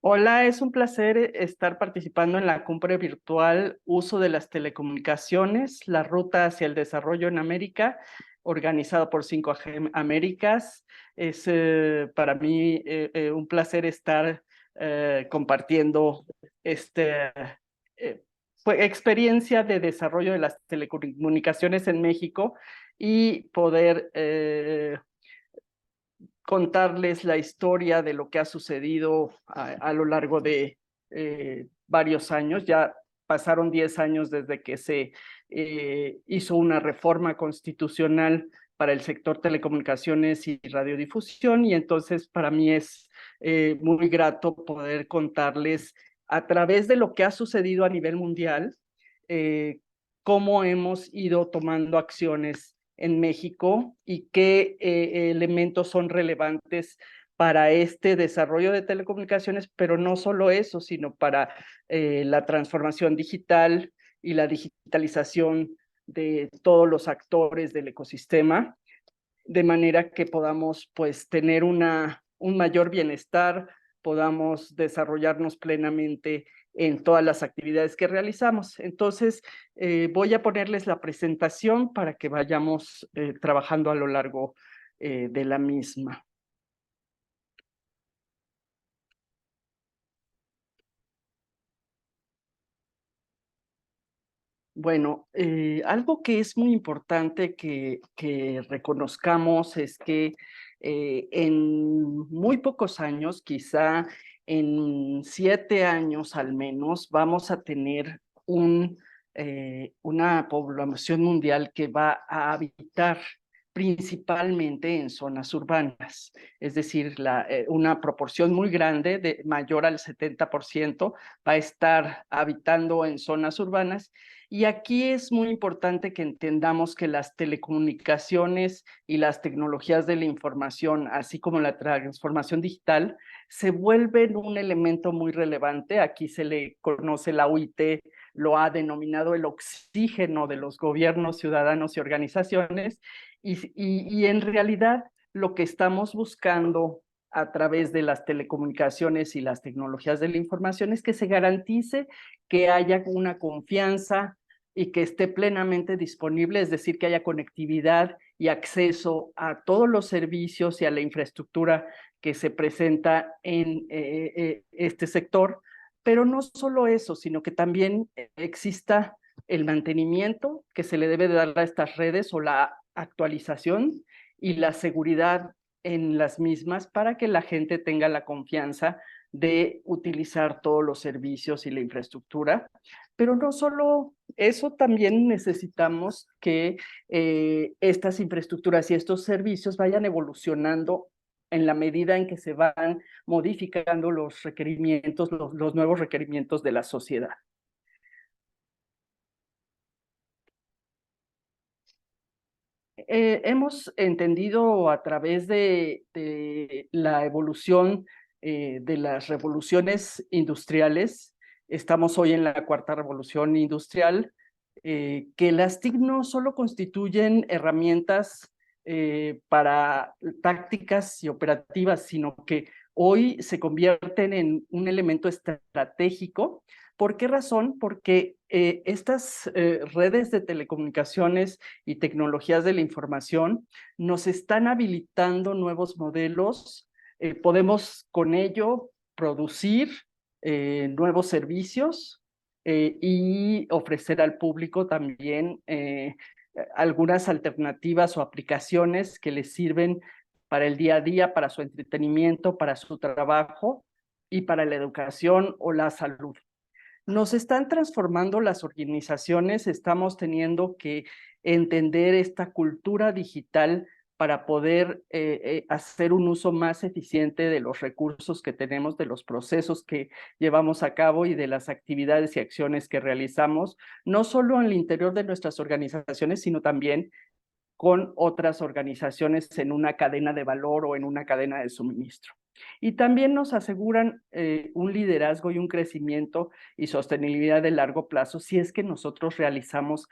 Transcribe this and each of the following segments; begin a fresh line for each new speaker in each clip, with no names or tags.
Hola, es un placer estar participando en la cumbre virtual Uso de las Telecomunicaciones, la ruta hacia el desarrollo en América, organizado por 5G Américas. Es para mí un placer estar compartiendo este, eh, experiencia de desarrollo de las telecomunicaciones en México y poder contarles la historia de lo que ha sucedido a lo largo de varios años. Ya pasaron 10 años desde que se hizo una reforma constitucional para el sector telecomunicaciones y radiodifusión, y entonces para mí es muy grato poder contarles a través de lo que ha sucedido a nivel mundial, eh, cómo hemos ido tomando acciones en México y qué elementos son relevantes para este desarrollo de telecomunicaciones, pero no solo eso, sino para la transformación digital y la digitalización de todos los actores del ecosistema, de manera que podamos pues tener un mayor bienestar, podamos desarrollarnos plenamente en todas las actividades que realizamos. Entonces, voy a ponerles la presentación para que vayamos trabajando a lo largo de la misma. Bueno, algo que es muy importante que reconozcamos es que en muy pocos años, quizá en 7 años al menos, vamos a tener una población mundial que va a habitar principalmente en zonas urbanas, es decir, una proporción muy grande, mayor al 70%, va a estar habitando en zonas urbanas. Y aquí es muy importante que entendamos que las telecomunicaciones y las tecnologías de la información, así como la transformación digital, se vuelven un elemento muy relevante. Aquí se le conoce, la OIT lo ha denominado el oxígeno de los gobiernos, ciudadanos y organizaciones. Y en realidad lo que estamos buscando a través de las telecomunicaciones y las tecnologías de la información es que se garantice que haya una confianza y que esté plenamente disponible, es decir, que haya conectividad y acceso a todos los servicios y a la infraestructura que se presenta en este sector. Pero no solo eso, sino que también exista el mantenimiento que se le debe de dar a estas redes, o la actualización y la seguridad en las mismas, para que la gente tenga la confianza de utilizar todos los servicios y la infraestructura. Pero no solo eso, también necesitamos que estas infraestructuras y estos servicios vayan evolucionando en la medida en que se van modificando los requerimientos, los nuevos requerimientos de la sociedad. Hemos entendido a través de la evolución de las revoluciones industriales. Estamos hoy en la cuarta revolución industrial, que las TIC no solo constituyen herramientas para tácticas y operativas, sino que hoy se convierten en un elemento estratégico. ¿Por qué razón? Porque estas redes de telecomunicaciones y tecnologías de la información nos están habilitando nuevos modelos. Podemos con ello producir nuevos servicios y ofrecer al público también algunas alternativas o aplicaciones que les sirven para el día a día, para su entretenimiento, para su trabajo y para la educación o la salud. Nos están transformando las organizaciones, estamos teniendo que entender esta cultura digital para poder hacer un uso más eficiente de los recursos que tenemos, de los procesos que llevamos a cabo y de las actividades y acciones que realizamos, no solo en el interior de nuestras organizaciones, sino también con otras organizaciones en una cadena de valor o en una cadena de suministro. Y también nos aseguran un liderazgo y un crecimiento y sostenibilidad de largo plazo si es que nosotros realizamos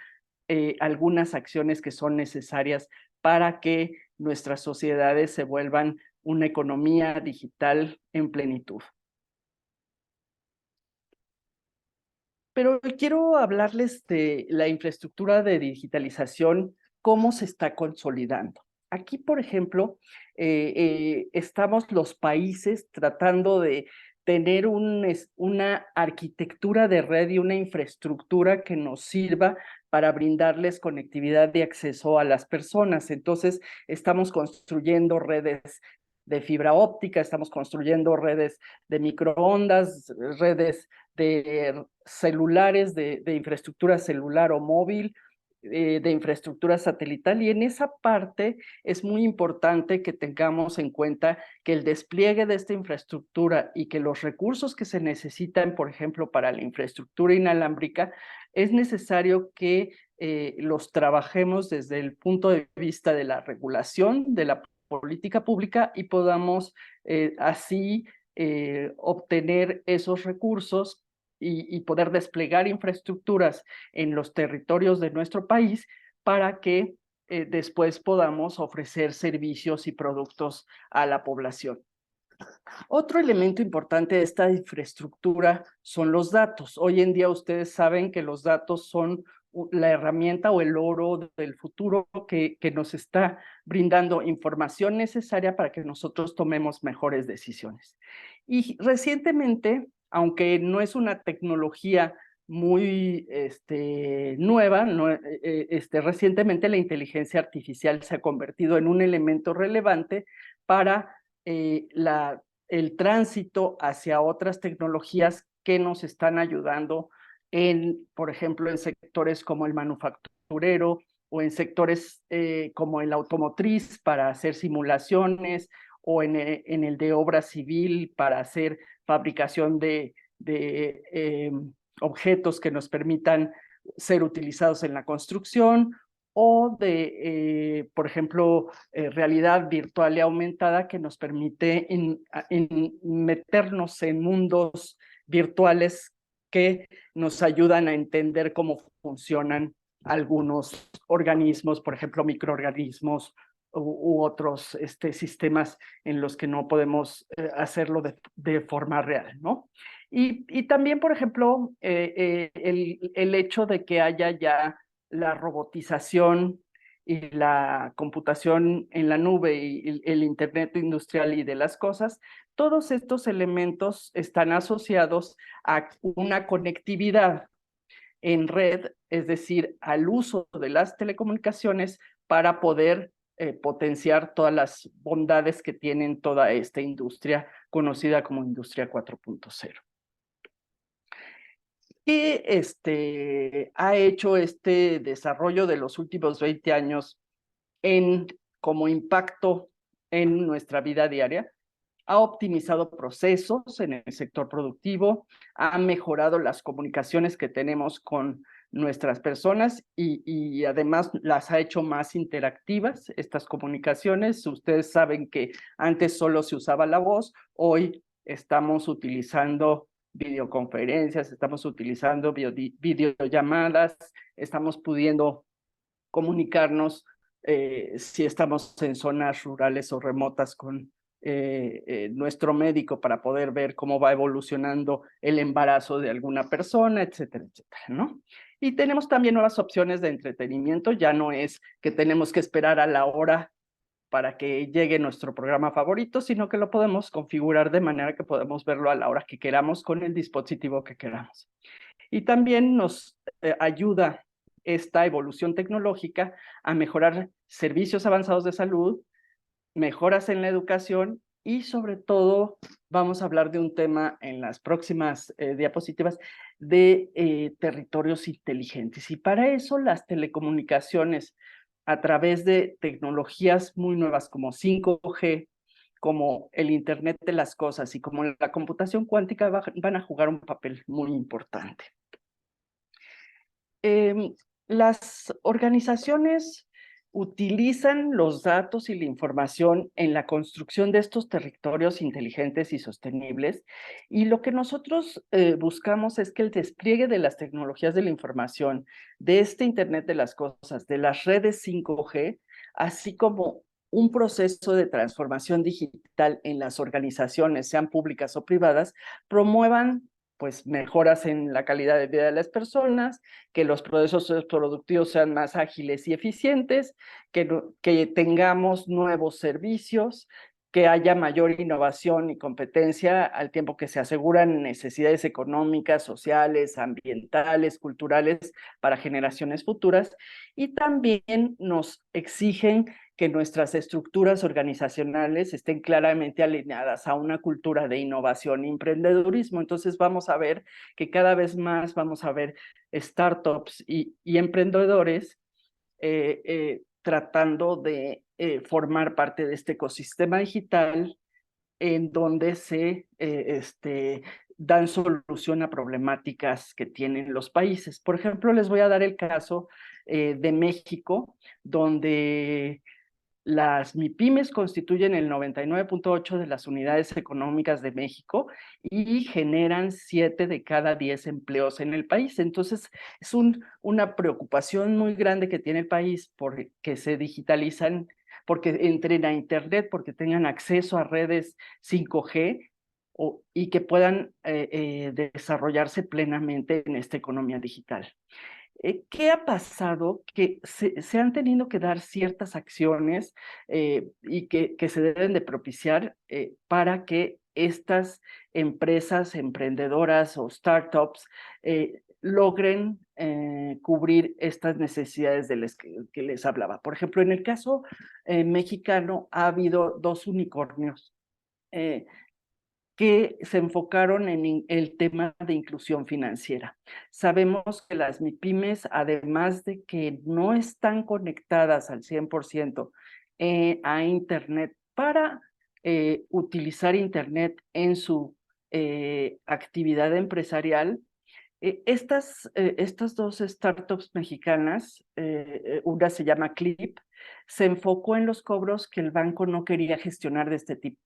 algunas acciones que son necesarias para que nuestras sociedades se vuelvan una economía digital en plenitud. Pero quiero hablarles de la infraestructura de digitalización, cómo se está consolidando. Aquí, por ejemplo, estamos los países tratando de tener una arquitectura de red y una infraestructura que nos sirva para brindarles conectividad y acceso a las personas. Entonces, estamos construyendo redes de fibra óptica, estamos construyendo redes de microondas, redes de celulares, de infraestructura celular o móvil, de infraestructura satelital, y en esa parte es muy importante que tengamos en cuenta que el despliegue de esta infraestructura y que los recursos que se necesitan, por ejemplo, para la infraestructura inalámbrica, es necesario que los trabajemos desde el punto de vista de la regulación, de la política pública, y podamos así obtener esos recursos y poder desplegar infraestructuras en los territorios de nuestro país para que después podamos ofrecer servicios y productos a la población. Otro elemento importante de esta infraestructura son los datos. Hoy en día ustedes saben que los datos son la herramienta o el oro del futuro que nos está brindando información necesaria para que nosotros tomemos mejores decisiones. Y recientemente, aunque no es una tecnología muy nueva, recientemente la inteligencia artificial se ha convertido en un elemento relevante para el tránsito hacia otras tecnologías que nos están ayudando por ejemplo, en sectores como el manufacturero o en sectores como el automotriz para hacer simulaciones o en el de obra civil para hacer fabricación de objetos que nos permitan ser utilizados en la construcción o por ejemplo, realidad virtual y aumentada que nos permite meternos en mundos virtuales que nos ayudan a entender cómo funcionan algunos organismos, por ejemplo, microorganismos u otros sistemas en los que no podemos hacerlo de forma real, ¿no? Y también, por ejemplo, el hecho de que haya ya la robotización y la computación en la nube y el Internet industrial y de las cosas, todos estos elementos están asociados a una conectividad en red, es decir, al uso de las telecomunicaciones para poder potenciar todas las bondades que tienen toda esta industria conocida como Industria 4.0. ¿Qué ha hecho este desarrollo de los últimos 20 años como impacto en nuestra vida diaria? Ha optimizado procesos en el sector productivo, ha mejorado las comunicaciones que tenemos con nuestras personas y además las ha hecho más interactivas, estas comunicaciones. Ustedes saben que antes solo se usaba la voz, hoy estamos utilizando videoconferencias, estamos utilizando videollamadas, estamos pudiendo comunicarnos si estamos en zonas rurales o remotas con nuestro médico para poder ver cómo va evolucionando el embarazo de alguna persona, etcétera, etcétera, ¿no? Y tenemos también nuevas opciones de entretenimiento, ya no es que tenemos que esperar a la hora para que llegue nuestro programa favorito, sino que lo podemos configurar de manera que podemos verlo a la hora que queramos con el dispositivo que queramos. Y también nos ayuda esta evolución tecnológica a mejorar servicios avanzados de salud, mejoras en la educación y sobre todo vamos a hablar de un tema en las próximas diapositivas de territorios inteligentes. Y para eso las telecomunicaciones a través de tecnologías muy nuevas como 5G, como el Internet de las cosas y como la computación cuántica van a jugar un papel muy importante. Las organizaciones utilizan los datos y la información en la construcción de estos territorios inteligentes y sostenibles, y lo que nosotros buscamos es que el despliegue de las tecnologías de la información, de este Internet de las cosas, de las redes 5G, así como un proceso de transformación digital en las organizaciones, sean públicas o privadas, promuevan pues mejoras en la calidad de vida de las personas, que los procesos productivos sean más ágiles y eficientes, que tengamos nuevos servicios, que haya mayor innovación y competencia al tiempo que se aseguran necesidades económicas, sociales, ambientales, culturales para generaciones futuras, y también nos exigen que nuestras estructuras organizacionales estén claramente alineadas a una cultura de innovación y emprendedurismo. Entonces vamos a ver que cada vez más vamos a ver startups y emprendedores tratando de formar parte de este ecosistema digital en donde se dan solución a problemáticas que tienen los países. Por ejemplo, les voy a dar el caso de México, donde las MIPYMES constituyen el 99.8% de las unidades económicas de México y generan 7 de cada 10 empleos en el país. Entonces, es una preocupación muy grande que tiene el país porque se digitalizan, porque entren a Internet, porque tengan acceso a redes 5G y que puedan desarrollarse plenamente en esta economía digital. ¿Qué ha pasado? Que se han tenido que dar ciertas acciones y que se deben de propiciar para que estas empresas emprendedoras o startups logren cubrir estas necesidades de las que les hablaba. Por ejemplo, en el caso mexicano ha habido 2 unicornios que se enfocaron en el tema de inclusión financiera. Sabemos que las MIPYMES, además de que no están conectadas al 100% a Internet para utilizar Internet en su actividad empresarial, estas 2 startups mexicanas, una se llama Clip, se enfocó en los cobros que el banco no quería gestionar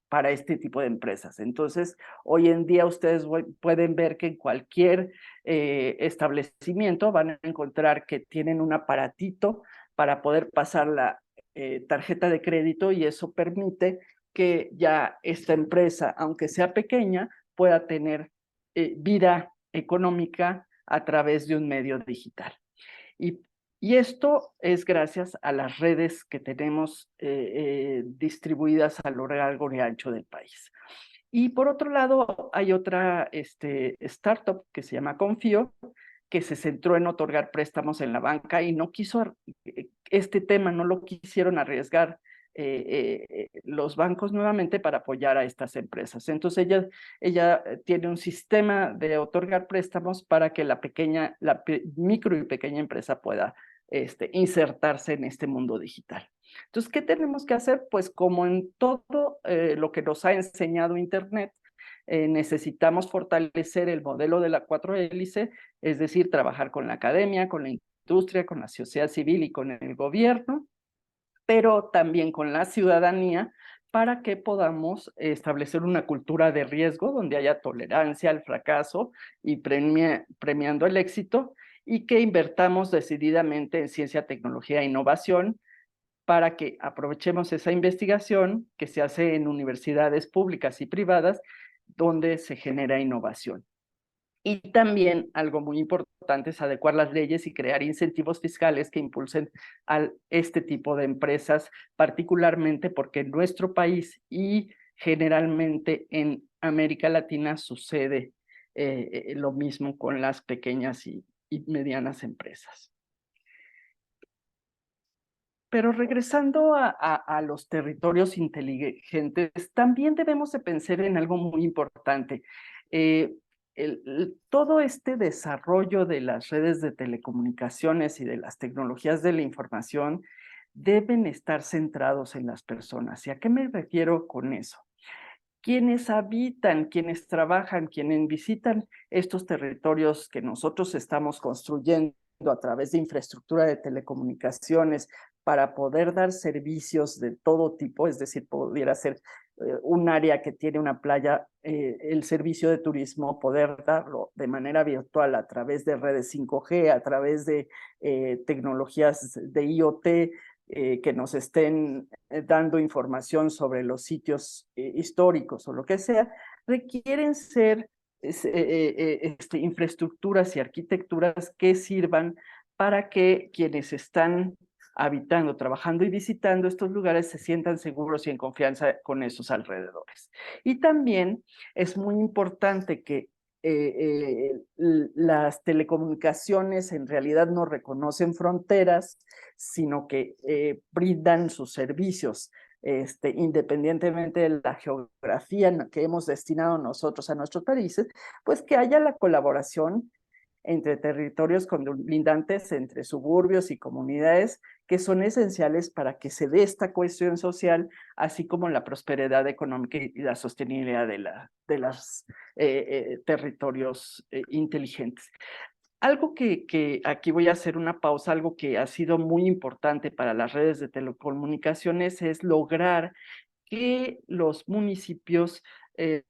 para este tipo de empresas. Entonces, hoy en día ustedes pueden ver que en cualquier establecimiento van a encontrar que tienen un aparatito para poder pasar la tarjeta de crédito, y eso permite que ya esta empresa, aunque sea pequeña, pueda tener vida económica a través de un medio digital. Y, y esto es gracias a las redes que tenemos distribuidas a lo largo y ancho del país. Y por otro lado, hay otra startup que se llama Confío, que se centró en otorgar préstamos en la banca y no quiso, este tema no lo quisieron arriesgar los bancos nuevamente para apoyar a estas empresas. Entonces ella tiene un sistema de otorgar préstamos para que la micro y pequeña empresa pueda insertarse en este mundo digital. Entonces, ¿qué tenemos que hacer? Pues como en todo lo que nos ha enseñado Internet, necesitamos fortalecer el modelo de la 4 hélice, es decir, trabajar con la academia, con la industria, con la sociedad civil y con el gobierno, pero también con la ciudadanía, para que podamos establecer una cultura de riesgo donde haya tolerancia al fracaso y premiando el éxito, y que invertamos decididamente en ciencia, tecnología e innovación para que aprovechemos esa investigación que se hace en universidades públicas y privadas donde se genera innovación. Y también algo muy importante es adecuar las leyes y crear incentivos fiscales que impulsen a este tipo de empresas, particularmente porque en nuestro país y generalmente en América Latina sucede lo mismo con las pequeñas y medianas empresas. Pero regresando a los territorios inteligentes, también debemos de pensar en algo muy importante. Todo este desarrollo de las redes de telecomunicaciones y de las tecnologías de la información deben estar centrados en las personas. ¿Y a qué me refiero con eso? Quienes habitan, quienes trabajan, quienes visitan estos territorios que nosotros estamos construyendo a través de infraestructura de telecomunicaciones para poder dar servicios de todo tipo, es decir, pudiera ser un área que tiene una playa, el servicio de turismo, poder darlo de manera virtual a través de redes 5G, a través de tecnologías de IoT, que nos estén dando información sobre los sitios históricos o lo que sea, requieren ser infraestructuras y arquitecturas que sirvan para que quienes están habitando, trabajando y visitando estos lugares se sientan seguros y en confianza con esos alrededores. Y también es muy importante que las telecomunicaciones en realidad no reconocen fronteras, sino que brindan sus servicios independientemente de la geografía que hemos destinado nosotros a nuestros países, pues que haya la colaboración entre territorios colindantes, entre suburbios y comunidades que son esenciales para que se dé esta cohesión social, así como la prosperidad económica y la sostenibilidad de los territorios inteligentes. Algo que aquí voy a hacer una pausa, algo que ha sido muy importante para las redes de telecomunicaciones es lograr que los municipios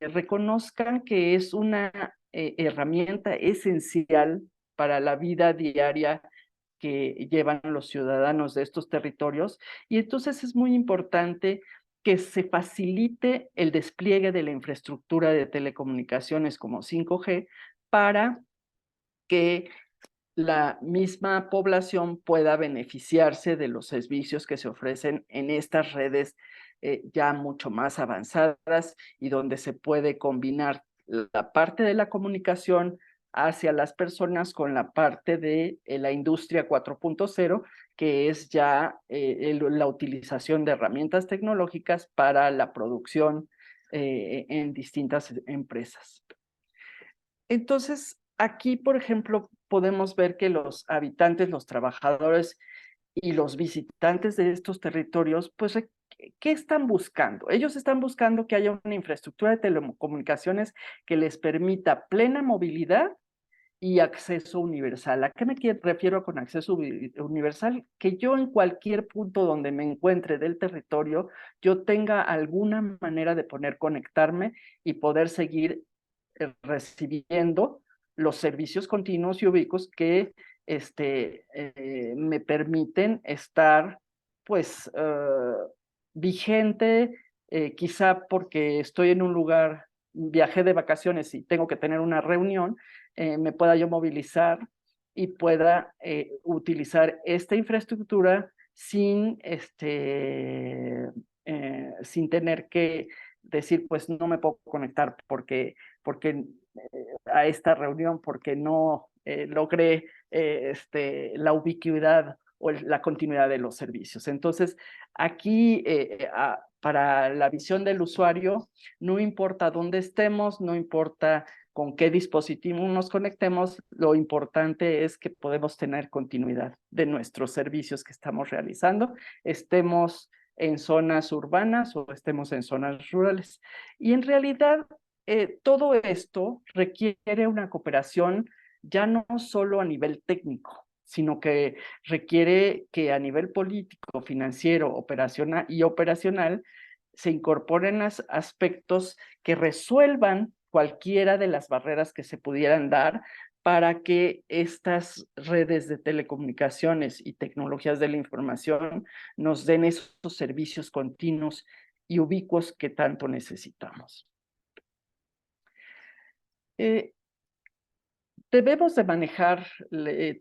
reconozcan que es una herramienta esencial para la vida diaria que llevan los ciudadanos de estos territorios. Y entonces es muy importante que se facilite el despliegue de la infraestructura de telecomunicaciones como 5G para que la misma población pueda beneficiarse de los servicios que se ofrecen en estas redes ya mucho más avanzadas y donde se puede combinar la parte de la comunicación hacia las personas con la parte de la industria 4.0, que es ya la utilización de herramientas tecnológicas para la producción en distintas empresas. Entonces, aquí, por ejemplo, podemos ver que los habitantes, los trabajadores y los visitantes de estos territorios, pues, ¿qué están buscando? Ellos están buscando que haya una infraestructura de telecomunicaciones que les permita plena movilidad y acceso universal. ¿A qué me refiero con acceso universal? Que yo en cualquier punto donde me encuentre del territorio, yo tenga alguna manera de poder conectarme y poder seguir recibiendo los servicios continuos y ubicuos que me permiten estar, pues, vigente, quizá porque estoy en un lugar, viajé de vacaciones y tengo que tener una reunión, me pueda yo movilizar y pueda utilizar esta infraestructura sin tener que decir, pues no me puedo conectar porque a esta reunión, porque no logré la ubicuidad o la continuidad de los servicios. Entonces, aquí para la visión del usuario, no importa dónde estemos, no importa con qué dispositivo nos conectemos, lo importante es que podemos tener continuidad de nuestros servicios que estamos realizando, estemos en zonas urbanas o estemos en zonas rurales. Y en realidad, todo esto requiere una cooperación ya no solo a nivel técnico, sino que requiere que a nivel político, financiero, operacional se incorporen aspectos que resuelvan cualquiera de las barreras que se pudieran dar para que estas redes de telecomunicaciones y tecnologías de la información nos den esos servicios continuos y ubicuos que tanto necesitamos. Debemos de manejar,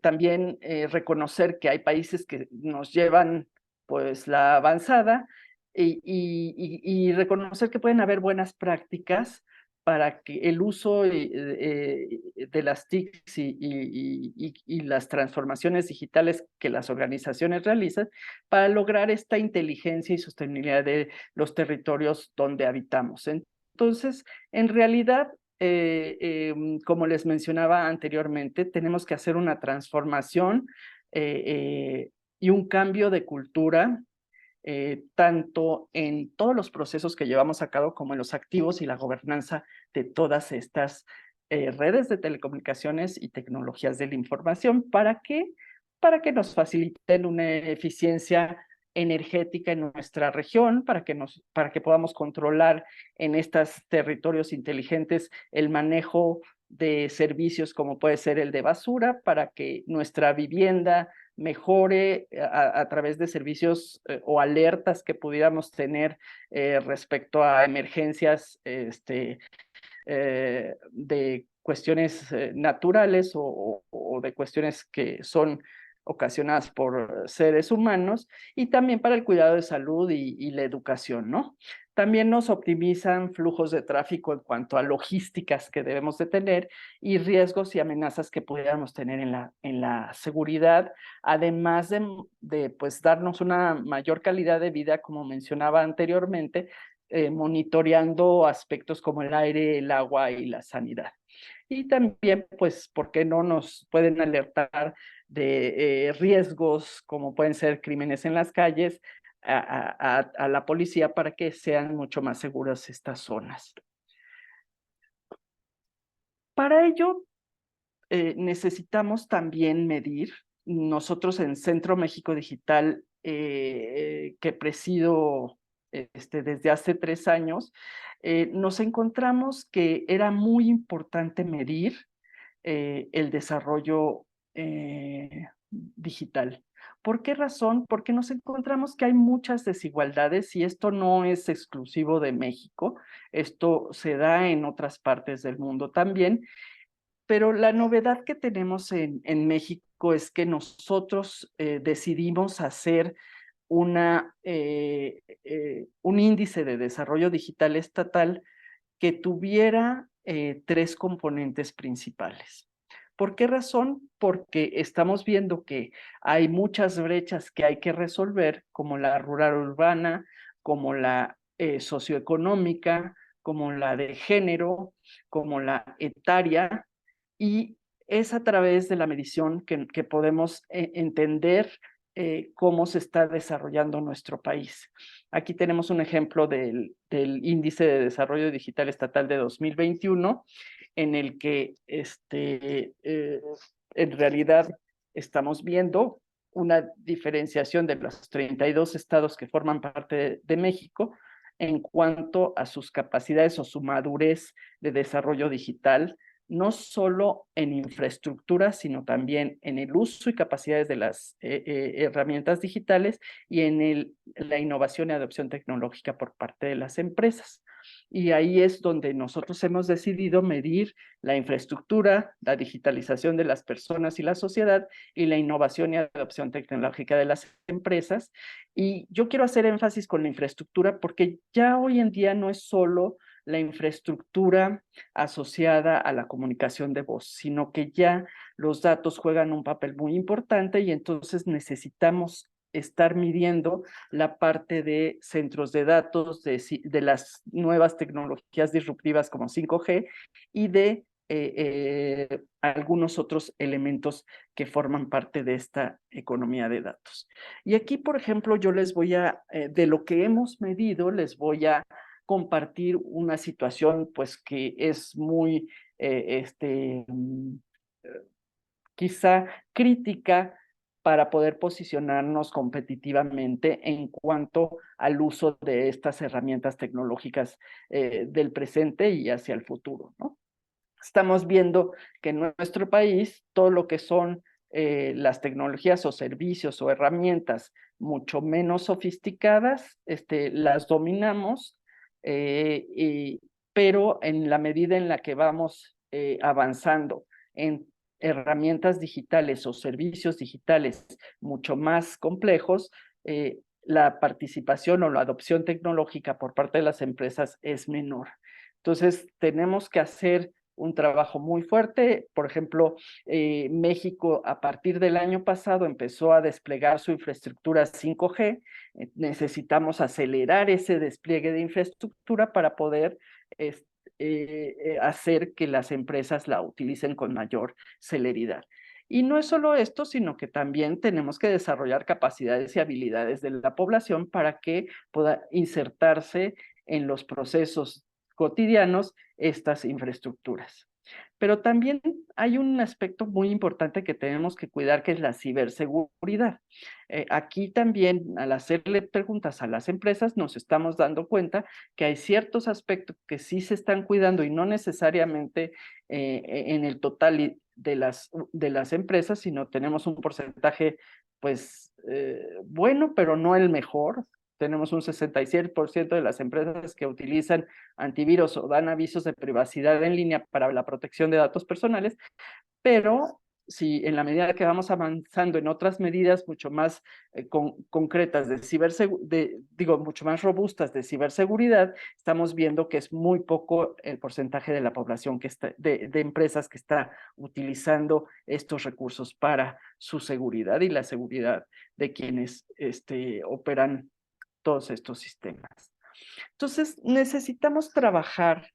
también reconocer que hay países que nos llevan pues la avanzada y reconocer que pueden haber buenas prácticas para que el uso de las TICs y las transformaciones digitales que las organizaciones realizan para lograr esta inteligencia y sostenibilidad de los territorios donde habitamos. Entonces, en realidad, como les mencionaba anteriormente, tenemos que hacer una transformación y un cambio de cultura, tanto en todos los procesos que llevamos a cabo como en los activos y la gobernanza de todas estas redes de telecomunicaciones y tecnologías de la información. ¿Para qué? Para que nos faciliten una eficiencia energética en nuestra región, para que podamos controlar en estos territorios inteligentes el manejo de servicios como puede ser el de basura, para que nuestra vivienda mejore a través de servicios o alertas que pudiéramos tener respecto a emergencias de cuestiones naturales o de cuestiones que son ocasionadas por seres humanos, y también para el cuidado de salud y la educación, ¿no? También nos optimizan flujos de tráfico en cuanto a logísticas que debemos de tener y riesgos y amenazas que pudiéramos tener en la seguridad, además de pues darnos una mayor calidad de vida, como mencionaba anteriormente, monitoreando aspectos como el aire, el agua y la sanidad. Y también, pues, ¿por qué no nos pueden alertar de riesgos como pueden ser crímenes en las calles a la policía para que sean mucho más seguras estas zonas? Para ello, necesitamos también medir. Nosotros en Centro México Digital, que presido desde hace 3 años, nos encontramos que era muy importante medir el desarrollo digital. ¿Por qué razón? Porque nos encontramos que hay muchas desigualdades y esto no es exclusivo de México, esto se da en otras partes del mundo también, pero la novedad que tenemos en México es que nosotros decidimos hacer un índice de desarrollo digital estatal que tuviera 3 componentes principales. ¿Por qué razón? Porque estamos viendo que hay muchas brechas que hay que resolver, como la rural urbana, como la socioeconómica, como la de género, como la etaria, y es a través de la medición que podemos entender cómo se está desarrollando nuestro país. Aquí tenemos un ejemplo del Índice de Desarrollo Digital Estatal de 2021, en el que en realidad estamos viendo una diferenciación de los 32 estados que forman parte de México en cuanto a sus capacidades o su madurez de desarrollo digital, no solo en infraestructura, sino también en el uso y capacidades de las herramientas digitales y en la innovación y adopción tecnológica por parte de las empresas. Y ahí es donde nosotros hemos decidido medir la infraestructura, la digitalización de las personas y la sociedad y la innovación y adopción tecnológica de las empresas. Y yo quiero hacer énfasis con la infraestructura porque ya hoy en día no es solo la infraestructura asociada a la comunicación de voz, sino que ya los datos juegan un papel muy importante y entonces necesitamos estar midiendo la parte de centros de datos, de las nuevas tecnologías disruptivas como 5G y de algunos otros elementos que forman parte de esta economía de datos. Y aquí, por ejemplo, yo les voy de lo que hemos medido, les voy a compartir una situación pues que es muy quizá crítica para poder posicionarnos competitivamente en cuanto al uso de estas herramientas tecnológicas del presente y hacia el futuro, ¿no? Estamos viendo que en nuestro país todo lo que son las tecnologías o servicios o herramientas mucho menos sofisticadas, las dominamos, pero en la medida en la que vamos avanzando en herramientas digitales o servicios digitales mucho más complejos, la participación o la adopción tecnológica por parte de las empresas es menor. Entonces, tenemos que hacer un trabajo muy fuerte. Por ejemplo, México a partir del año pasado empezó a desplegar su infraestructura 5G. Necesitamos acelerar ese despliegue de infraestructura para poder hacer que las empresas la utilicen con mayor celeridad. Y no es solo esto, sino que también tenemos que desarrollar capacidades y habilidades de la población para que pueda insertarse en los procesos cotidianos estas infraestructuras. Pero también hay un aspecto muy importante que tenemos que cuidar, que es la ciberseguridad. Aquí también, al hacerle preguntas a las empresas, nos estamos dando cuenta que hay ciertos aspectos que sí se están cuidando y no necesariamente en el total de las empresas, sino tenemos un porcentaje, pues, bueno, pero no el mejor, tenemos un 67% de las empresas que utilizan antivirus o dan avisos de privacidad en línea para la protección de datos personales, pero si en la medida que vamos avanzando en otras medidas mucho más concretas mucho más robustas de ciberseguridad, estamos viendo que es muy poco el porcentaje de la población de empresas que está utilizando estos recursos para su seguridad y la seguridad de quienes operan todos estos sistemas. Entonces, necesitamos trabajar.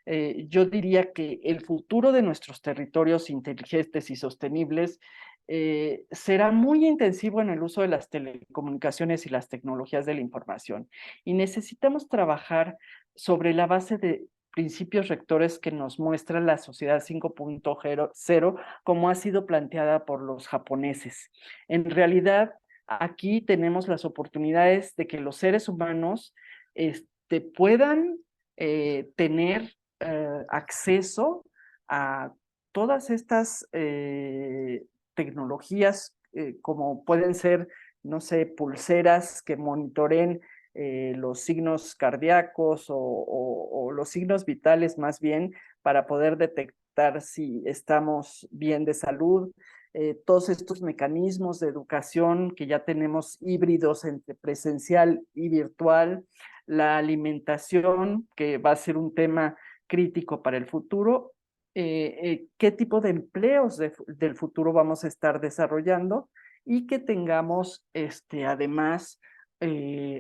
Yo diría que el futuro de nuestros territorios inteligentes y sostenibles será muy intensivo en el uso de las telecomunicaciones y las tecnologías de la información. Y necesitamos trabajar sobre la base de principios rectores que nos muestra la sociedad 5.0, como ha sido planteada por los japoneses. En realidad, aquí tenemos las oportunidades de que los seres humanos puedan tener acceso a todas estas tecnologías, como pueden ser, no sé, pulseras que monitoren los signos cardíacos o los signos vitales más bien, para poder detectar si estamos bien de salud. Todos estos mecanismos de educación que ya tenemos híbridos entre presencial y virtual, la alimentación, que va a ser un tema crítico para el futuro, qué tipo de empleos del futuro vamos a estar desarrollando y que tengamos además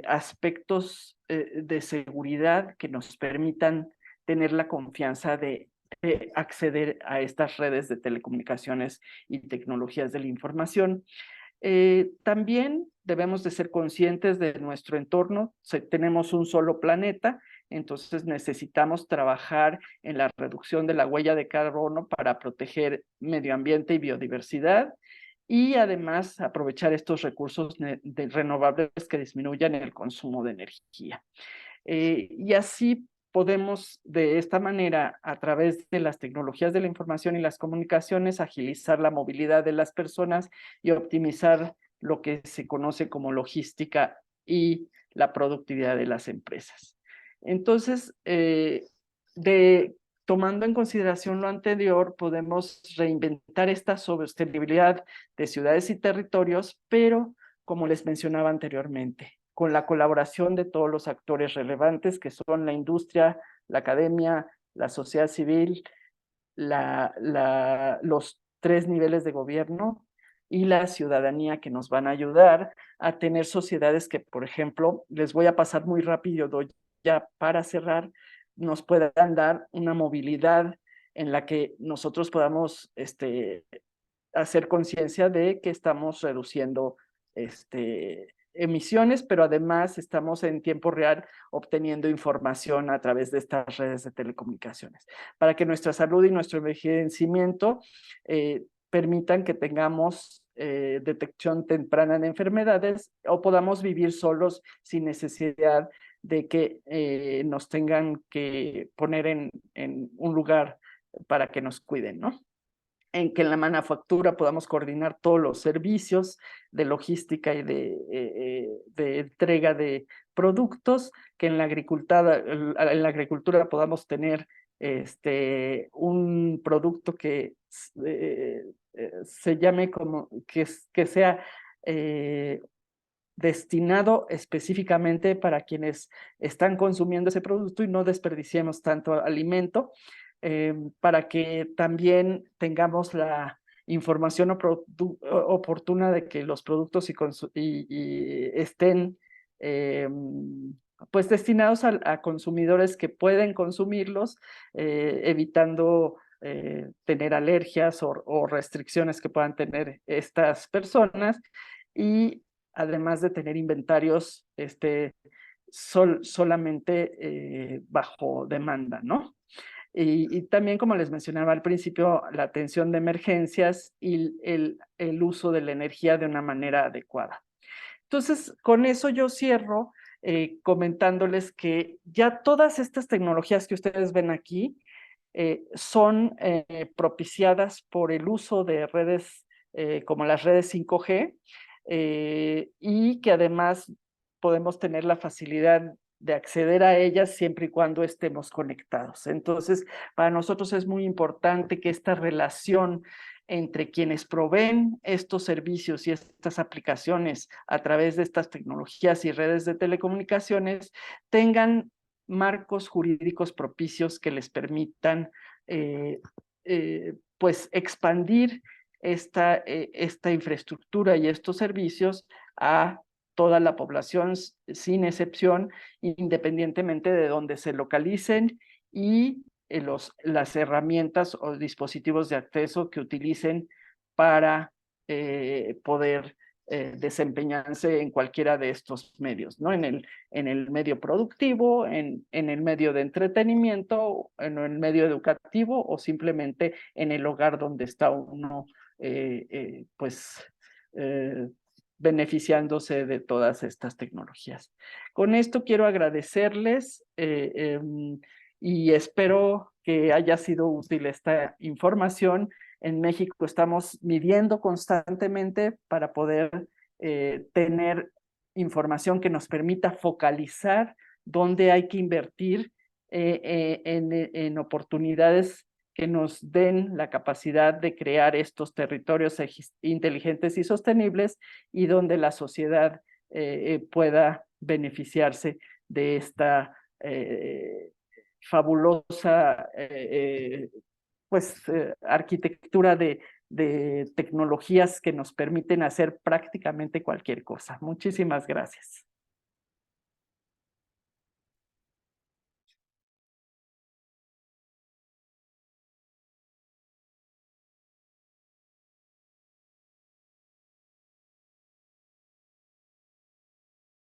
aspectos de seguridad que nos permitan tener la confianza de acceder a estas redes de telecomunicaciones y tecnologías de la información. También debemos de ser conscientes de nuestro entorno. Tenemos un solo planeta, entonces necesitamos trabajar en la reducción de la huella de carbono para proteger medio ambiente y biodiversidad, y además aprovechar estos recursos renovables que disminuyan el consumo de energía. Y así podemos, de esta manera, a través de las tecnologías de la información y las comunicaciones, agilizar la movilidad de las personas y optimizar lo que se conoce como logística y la productividad de las empresas. Entonces, tomando en consideración lo anterior, podemos reinventar esta sostenibilidad de ciudades y territorios, pero, como les mencionaba anteriormente, con la colaboración de todos los actores relevantes, que son la industria, la academia, la sociedad civil, los 3 niveles de gobierno y la ciudadanía, que nos van a ayudar a tener sociedades que, por ejemplo, les voy a pasar muy rápido ya para cerrar, nos puedan dar una movilidad en la que nosotros podamos hacer conciencia de que estamos reduciendo emisiones, pero además estamos en tiempo real obteniendo información a través de estas redes de telecomunicaciones, para que nuestra salud y nuestro envejecimiento permitan que tengamos detección temprana de enfermedades o podamos vivir solos sin necesidad de que nos tengan que poner en un lugar para que nos cuiden, ¿no? En que en la manufactura podamos coordinar todos los servicios de logística y de entrega de productos, que en la agricultura podamos tener un producto que se llame como, que sea destinado específicamente para quienes están consumiendo ese producto y no desperdiciemos tanto alimento, para que también tengamos la información oportuna de que los productos estén pues destinados a consumidores que pueden consumirlos, evitando tener alergias o restricciones que puedan tener estas personas, y además de tener inventarios solamente bajo demanda, ¿no? Y también, como les mencionaba al principio, la atención de emergencias y el uso de la energía de una manera adecuada. Entonces, con eso yo cierro comentándoles que ya todas estas tecnologías que ustedes ven aquí son propiciadas por el uso de redes como las redes 5G, y que además podemos tener la facilidad de acceder a ellas siempre y cuando estemos conectados. Entonces, para nosotros es muy importante que esta relación entre quienes proveen estos servicios y estas aplicaciones a través de estas tecnologías y redes de telecomunicaciones tengan marcos jurídicos propicios que les permitan pues expandir esta infraestructura y estos servicios a toda la población sin excepción, independientemente de dónde se localicen y las herramientas o dispositivos de acceso que utilicen para poder desempeñarse en cualquiera de estos medios, ¿no? En el medio productivo, en el medio de entretenimiento, en el medio educativo o simplemente en el hogar donde está uno, pues, beneficiándose de todas estas tecnologías. Con esto quiero agradecerles y espero que haya sido útil esta información. En México estamos midiendo constantemente para poder tener información que nos permita focalizar dónde hay que invertir en oportunidades que nos den la capacidad de crear estos territorios inteligentes y sostenibles y donde la sociedad pueda beneficiarse de esta fabulosa arquitectura de tecnologías que nos permiten hacer prácticamente cualquier cosa. Muchísimas gracias.